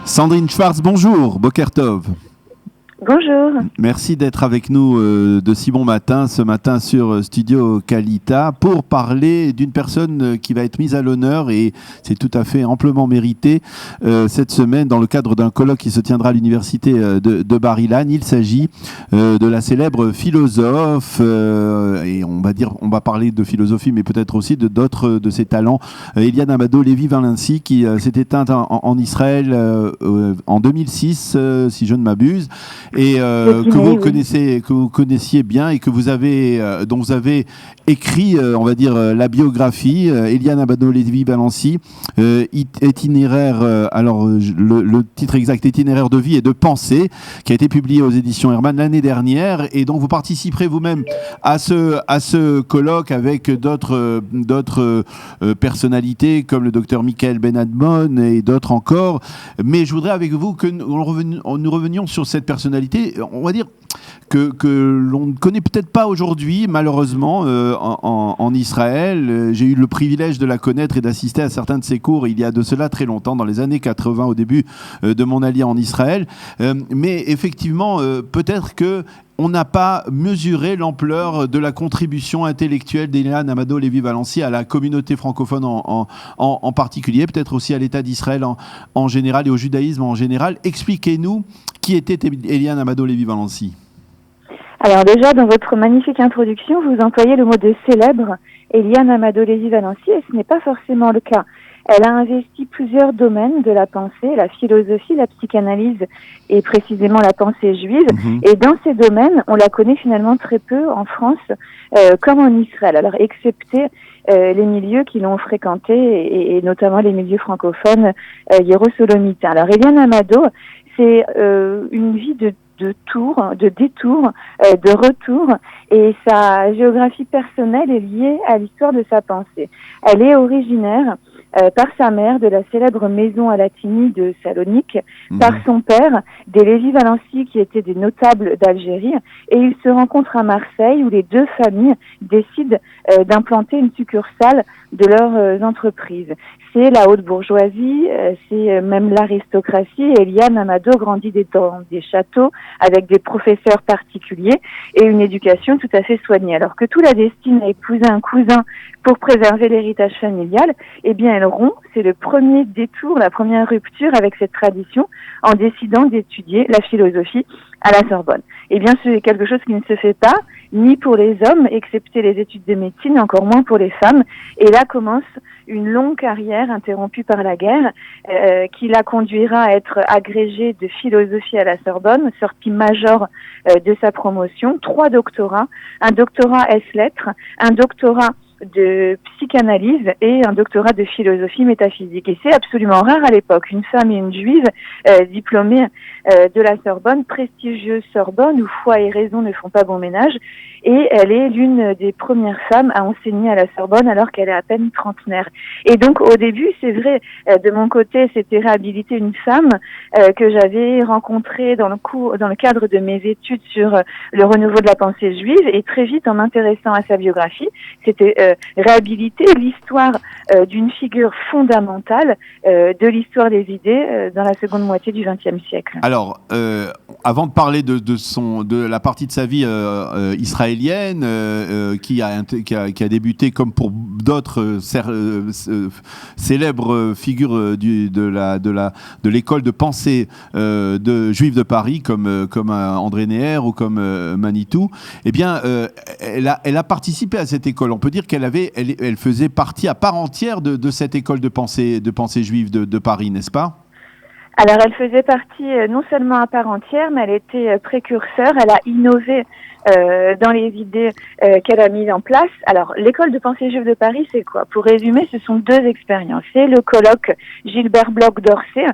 Sandrine Schwartz, bonjour, Boker Tov. Bonjour. Merci d'être avec nous de si bon matin, ce matin sur Studio Kalita, pour parler d'une personne qui va être mise à l'honneur, et c'est tout à fait amplement mérité cette semaine dans le cadre d'un colloque qui se tiendra à l'université de Bar-Ilan. Il s'agit de la célèbre philosophe, et on va parler de philosophie, mais peut-être aussi de d'autres de ses talents, Eliane Amado Lévy-Valency, qui s'est éteinte en Israël en 2006, si je ne m'abuse. Et que vous connaissiez bien et que vous avez, dont vous avez écrit, on va dire, la biographie, Eliane Amado Lévy-Valency, itinéraire, le titre exact, Itinéraire de vie et de pensée, qui a été publié aux éditions Hermann l'année dernière, et donc vous participerez vous-même à ce colloque avec d'autres personnalités comme le docteur Michael Ben-Admon et d'autres encore. Mais je voudrais avec vous que nous revenions sur cette personnalité, on va dire, que l'on ne connaît peut-être pas aujourd'hui, malheureusement, en Israël. J'ai eu le privilège de la connaître et d'assister à certains de ses cours il y a de cela très longtemps, dans les années 80, au début de mon allié en Israël. Mais effectivement, peut-être que on n'a pas mesuré l'ampleur de la contribution intellectuelle d'Eliane Amado Lévy-Valency à la communauté francophone en particulier, peut-être aussi à l'État d'Israël en général et au judaïsme en général. Expliquez-nous qui était Eliane Amado Lévy-Valency. Alors déjà, dans votre magnifique introduction, vous employez le mot de célèbre, Eliane Amado Lévy-Valency, et ce n'est pas forcément le cas. Elle a investi plusieurs domaines de la pensée, la philosophie, la psychanalyse et précisément la pensée juive. Et dans ces domaines, on la connaît finalement très peu en France comme en Israël. Alors, excepté les milieux qui l'ont fréquenté et notamment les milieux francophones hiérosolomites. Alors, Eliane Amado, c'est une vie de détour, de retour, et sa géographie personnelle est liée à l'histoire de sa pensée. Elle est originaire par sa mère de la célèbre maison à Latini de Salonique, par son père des Lévy-Valency qui étaient des notables d'Algérie, et ils se rencontrent à Marseille où les deux familles décident d'implanter une succursale de leurs entreprises. C'est la haute bourgeoisie, c'est même l'aristocratie. Eliane Amado grandit dans des châteaux avec des professeurs particuliers et une éducation tout à fait soignée. Alors que tout la destine à épouser un cousin pour préserver l'héritage familial, eh bien elle rompt, c'est le premier détour, la première rupture avec cette tradition en décidant d'étudier la philosophie à la Sorbonne. Eh bien c'est quelque chose qui ne se fait pas, ni pour les hommes, excepté les études de médecine, encore moins pour les femmes. Et là commence une longue carrière interrompue par la guerre, qui la conduira à être agrégée de philosophie à la Sorbonne, sortie major de sa promotion, 3 doctorats, un doctorat S-lettres, un doctorat de psychanalyse et un doctorat de philosophie métaphysique. Et c'est absolument rare à l'époque, une femme et une juive diplômée de la Sorbonne, prestigieuse Sorbonne où foi et raison ne font pas bon ménage, et elle est l'une des premières femmes à enseigner à la Sorbonne alors qu'elle est à peine trentenaire. Et donc au début, c'est vrai, de mon côté, c'était réhabiliter une femme que j'avais rencontrée dans le cadre de mes études sur le renouveau de la pensée juive, et très vite en m'intéressant à sa biographie, c'était réhabiliter l'histoire d'une figure fondamentale de l'histoire des idées dans la seconde moitié du XXe siècle. Alors, avant de parler de la partie de sa vie israélienne, qui a débuté comme pour d'autres célèbres figures de l'école de pensée de juifs de Paris, comme André Neher ou comme Manitou, eh bien, elle a participé à cette école. On peut dire qu'elle faisait partie à part entière de cette école de pensée juive de Paris, n'est-ce pas ? Alors, elle faisait partie non seulement à part entière, mais elle était précurseur. Elle a innové dans les idées qu'elle a mises en place. Alors, l'école de pensée juive de Paris, c'est quoi ? Pour résumer, ce sont 2 expériences. C'est le colloque Gilbert Bloch d'Orsay,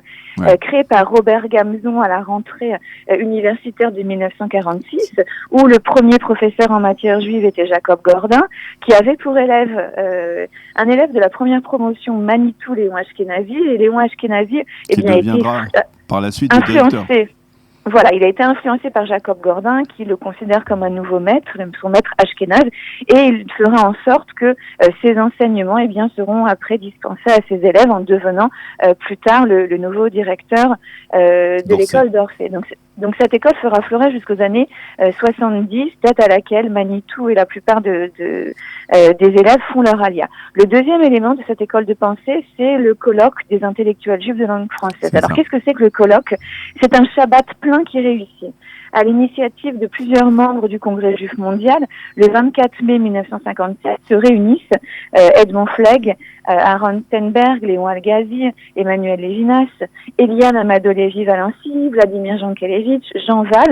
créé par Robert Gamzon à la rentrée universitaire de 1946, où le premier professeur en matière juive était Jacob Gordin, qui avait pour élève un élève de la première promotion, Manitou Léon Ashkenazi, et Léon Ashkenazi qui deviendra par la suite influencé Voilà, il a été influencé par Jacob Gordin, qui le considère comme un nouveau maître, son maître ashkénaze, et il fera en sorte que ses enseignements, eh bien, seront après dispensés à ses élèves en devenant plus tard le nouveau directeur de l'école d'Orsay. Donc cette école fera fleurir jusqu'aux années 70, date à laquelle Manitou et la plupart des élèves font leur alia. Le deuxième élément de cette école de pensée, c'est le colloque des intellectuels juifs de langue française. Alors qu'est-ce que c'est que le colloque? C'est un Shabbat plein qui réussit. À l'initiative de plusieurs membres du Congrès juif mondial, le 24 mai 1957 se réunissent Edmond Flegg, Aaron Stenberg, Léon Algazi, Emmanuel Lévinas, Eliane Amadou-Lévy-Valency, Vladimir Jankelevitch, Jean Val,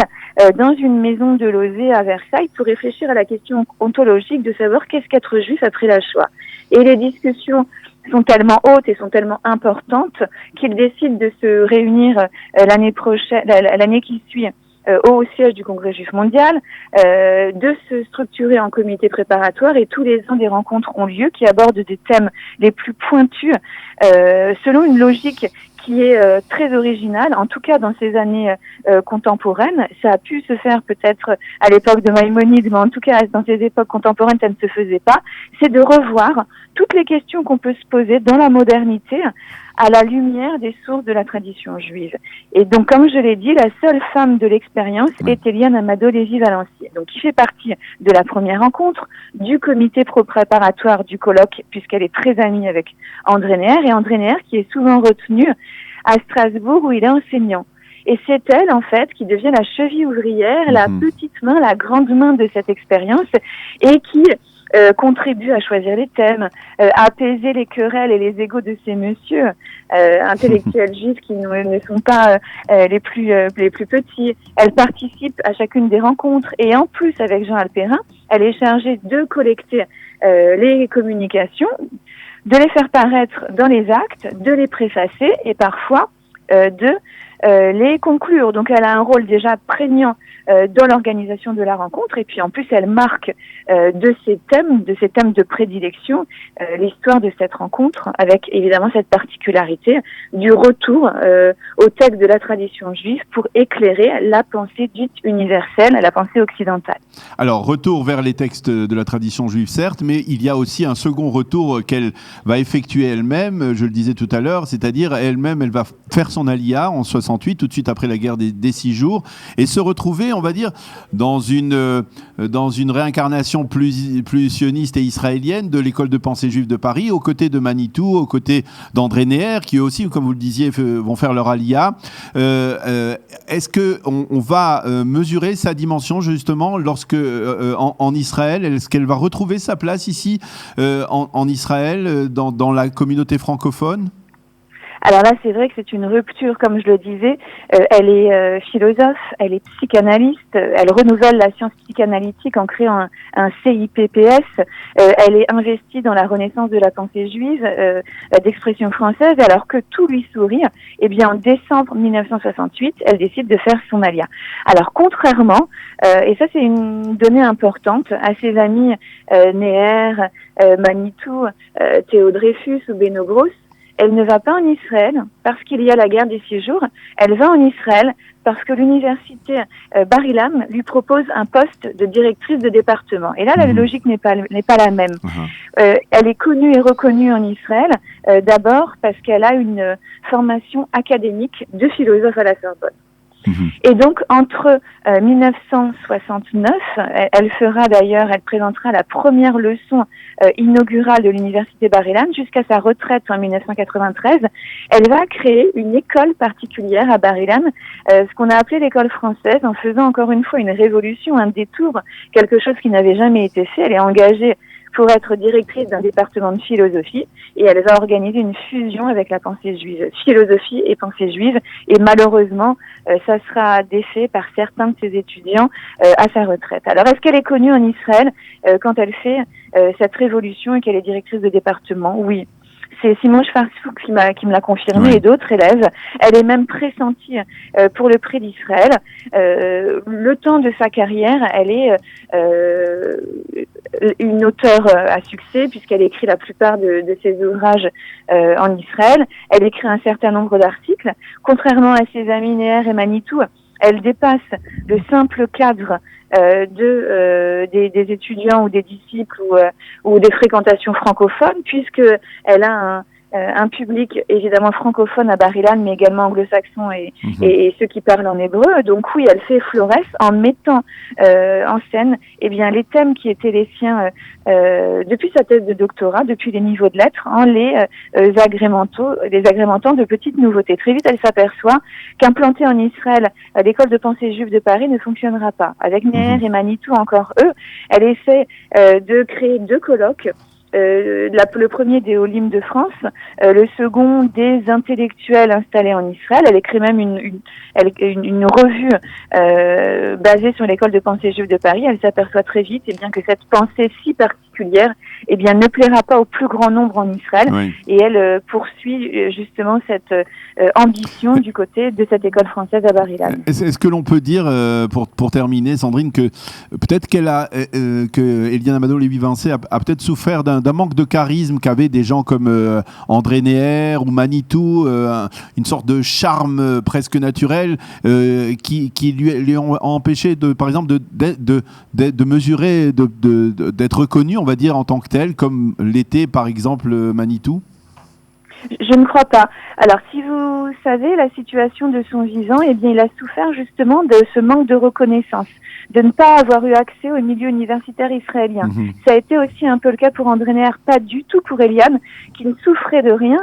dans une maison de Lozé à Versailles pour réfléchir à la question ontologique de savoir qu'est-ce qu'être juif après la Shoah. Et les discussions sont tellement hautes et sont tellement importantes qu'ils décident de se réunir l'année qui suit au siège du Congrès juif mondial, de se structurer en comité préparatoire, et tous les ans des rencontres ont lieu qui abordent des thèmes les plus pointus selon une logique qui est très originale, en tout cas dans ces années contemporaines. Ça a pu se faire peut-être à l'époque de Maïmonide, mais en tout cas dans ces époques contemporaines, ça ne se faisait pas. C'est de revoir toutes les questions qu'on peut se poser dans la modernité à la lumière des sources de la tradition juive. Et donc, comme je l'ai dit, la seule femme de l'expérience est Eliane Amadou-Lévy-Valency, donc qui fait partie de la première rencontre, du comité préparatoire du colloque, puisqu'elle est très amie avec André Neher, et André Neher qui est souvent retenu à Strasbourg où il est enseignant. Et c'est elle, en fait, qui devient la cheville ouvrière, la petite main, la grande main de cette expérience, et qui contribue à choisir les thèmes, à apaiser les querelles et les égos de ces messieurs intellectuels juifs qui ne sont pas les plus petits. Elle participe à chacune des rencontres, et en plus, avec Jean Alpérin, elle est chargée de collecter les communications, de les faire paraître dans les actes, de les préfacer et parfois de les conclure. Donc elle a un rôle déjà prégnant dans l'organisation de la rencontre, et puis en plus elle marque de ces thèmes de prédilection l'histoire de cette rencontre, avec évidemment cette particularité du retour au texte de la tradition juive pour éclairer la pensée dite universelle, la pensée occidentale. Alors, retour vers les textes de la tradition juive, certes, mais il y a aussi un second retour qu'elle va effectuer elle-même, je le disais tout à l'heure, c'est-à-dire elle-même, elle va faire son alia en 68, tout de suite après la guerre des 6 jours, et se retrouver, on va dire, dans une réincarnation plus sioniste et israélienne de l'école de pensée juive de Paris, aux côtés de Manitou, aux côtés d'André Neher, qui aussi, comme vous le disiez, vont faire leur alia. Est-ce qu'on va mesurer sa dimension, justement, lorsque en Israël, est-ce qu'elle va retrouver sa place ici, en Israël, dans la communauté francophone ? Alors là, c'est vrai que c'est une rupture, comme je le disais. Elle est philosophe, elle est psychanalyste, elle renouvelle la science psychanalytique en créant un CIPPS. Elle est investie dans la renaissance de la pensée juive d'expression française, alors que tout lui sourit. Eh bien, en décembre 1968, elle décide de faire son alia. Alors, contrairement, et ça c'est une donnée importante, à ses amis Neher, Manitou, Théo Dreyfus ou Beno Gross, elle ne va pas en Israël parce qu'il y a la guerre des 6 jours. Elle va en Israël parce que l'université Bar-Ilan lui propose un poste de directrice de département. Et là, la logique n'est pas la même. Elle est connue et reconnue en Israël, d'abord parce qu'elle a une formation académique de philosophe à la Sorbonne. Et donc, entre 1969, elle présentera la première leçon inaugurale de l'université Bar-Ilan jusqu'à sa retraite en 1993. Elle va créer une école particulière à Bar-Ilan, ce qu'on a appelé l'école française, en faisant encore une fois une révolution, un détour, quelque chose qui n'avait jamais été fait. Elle est engagée pour être directrice d'un département de philosophie, et elle va organiser une fusion avec la pensée juive, philosophie et pensée juive, et malheureusement, ça sera défait par certains de ses étudiants à sa retraite. Alors, est-ce qu'elle est connue en Israël quand elle fait cette révolution et qu'elle est directrice de département? Oui. C'est Simon Schwarzfuchs qui me l'a confirmé, et d'autres élèves. Elle est même pressentie pour le prix d'Israël. Le temps de sa carrière, elle est une auteure à succès, puisqu'elle écrit la plupart de ses ouvrages en Israël. Elle écrit un certain nombre d'articles. Contrairement à ses amis Neher et Manitou, elle dépasse le simple cadre des étudiants ou des disciples ou des fréquentations francophones, puisque elle a un public évidemment francophone à Bar-Ilan, mais également anglo-saxon et ceux qui parlent en hébreu. Donc oui, elle fait florès en mettant en scène les thèmes qui étaient les siens depuis sa thèse de doctorat, depuis les niveaux de lettres, en les agrémentant de petites nouveautés. Très vite, elle s'aperçoit qu'implanter en Israël l'école de pensée juive de Paris ne fonctionnera pas. Avec Meher et Manitou, encore eux, elle essaie de créer 2 colloques. Le premier des Olim de France, le second des intellectuels installés en Israël. Elle écrit même une revue basée sur l'école de pensée juive de Paris. Elle s'aperçoit très vite que cette pensée si particulière ne plaira pas au plus grand nombre en Israël. Oui. Et elle poursuit justement cette ambition du côté de cette école française à Bar-Ilan. Est-ce que l'on peut dire, pour terminer, Sandrine, que peut-être que Eliane Amado-Lévy-Vincent a peut-être souffert d'un manque de charisme qu'avaient des gens comme André Neher ou Manitou, une sorte de charme presque naturel qui lui ont empêché, par exemple, de mesurer, d'être reconnu, on va dire, en tant que tel, comme l'était par exemple Manitou? Je ne crois pas. Alors, si vous savez la situation de son vivant, il a souffert justement de ce manque de reconnaissance, de ne pas avoir eu accès au milieu universitaire israélien. Ça a été aussi un peu le cas pour André Neher, pas du tout pour Eliane, qui ne souffrait de rien,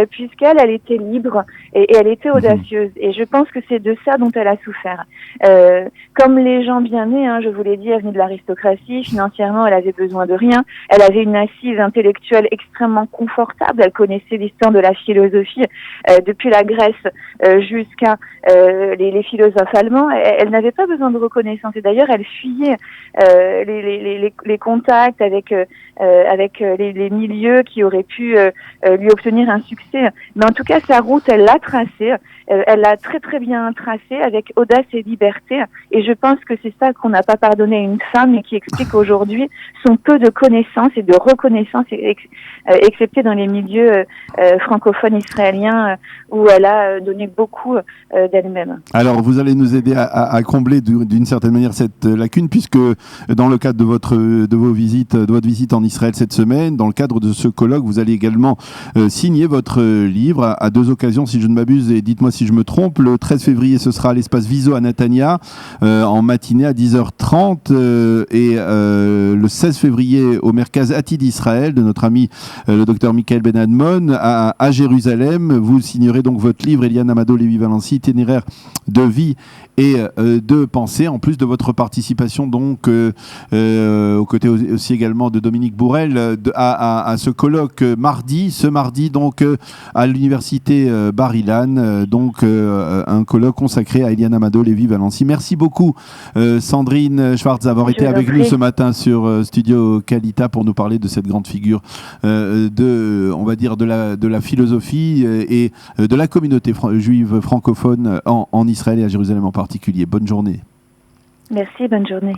puisqu'elle était libre et elle était audacieuse. Et je pense que c'est de ça dont elle a souffert. Comme les gens bien nés, je vous l'ai dit, elle venait de l'aristocratie, financièrement elle avait besoin de rien, elle avait une assise intellectuelle extrêmement confortable, elle connaissait l'histoire de la philosophie depuis la Grèce jusqu'à les philosophes allemands. Elle n'avait pas besoin de reconnaissance et d'ailleurs elle fuyait les contacts avec les milieux qui auraient pu lui obtenir un succès. Mais en tout cas, sa route, elle l'a tracée. Elle l'a très très bien tracée avec audace et liberté. Et je pense que c'est ça qu'on n'a pas pardonné à une femme et qui explique aujourd'hui son peu de connaissances et de reconnaissance, excepté dans les milieux francophones israéliens où elle a donné beaucoup d'elle-même. Alors, vous allez nous aider à combler d'une certaine manière cette lacune, puisque dans le cadre de votre visite en Israël cette semaine, dans le cadre de ce colloque, vous allez également signer votre livre à 2 occasions, si je ne m'abuse, et dites-moi si je me trompe. Le 13 février, ce sera à l'espace Viso à Netanya, en matinée à 10h30, et le 16 février au Merkaz Atid d'Israël, de notre ami le docteur Michael Ben Admon, à Jérusalem. Vous signerez donc votre livre, Eliane Amado-Lévy-Vincent, itinéraire de vie et de pensée, en plus de votre participation donc aux côtés aussi également de Dominique Bourrel à ce colloque ce mardi donc à l'université Bar-Ilan, donc un colloque consacré à Eliane Amado-Lévy-Vincent. Merci beaucoup Sandrine Schwartz d'avoir été avec nous ce matin sur Studio Kalita pour nous parler de cette grande figure on va dire de la philosophie et de la communauté juive francophone en Israël et à Jérusalem en particulier. Bonne journée. Merci, bonne journée.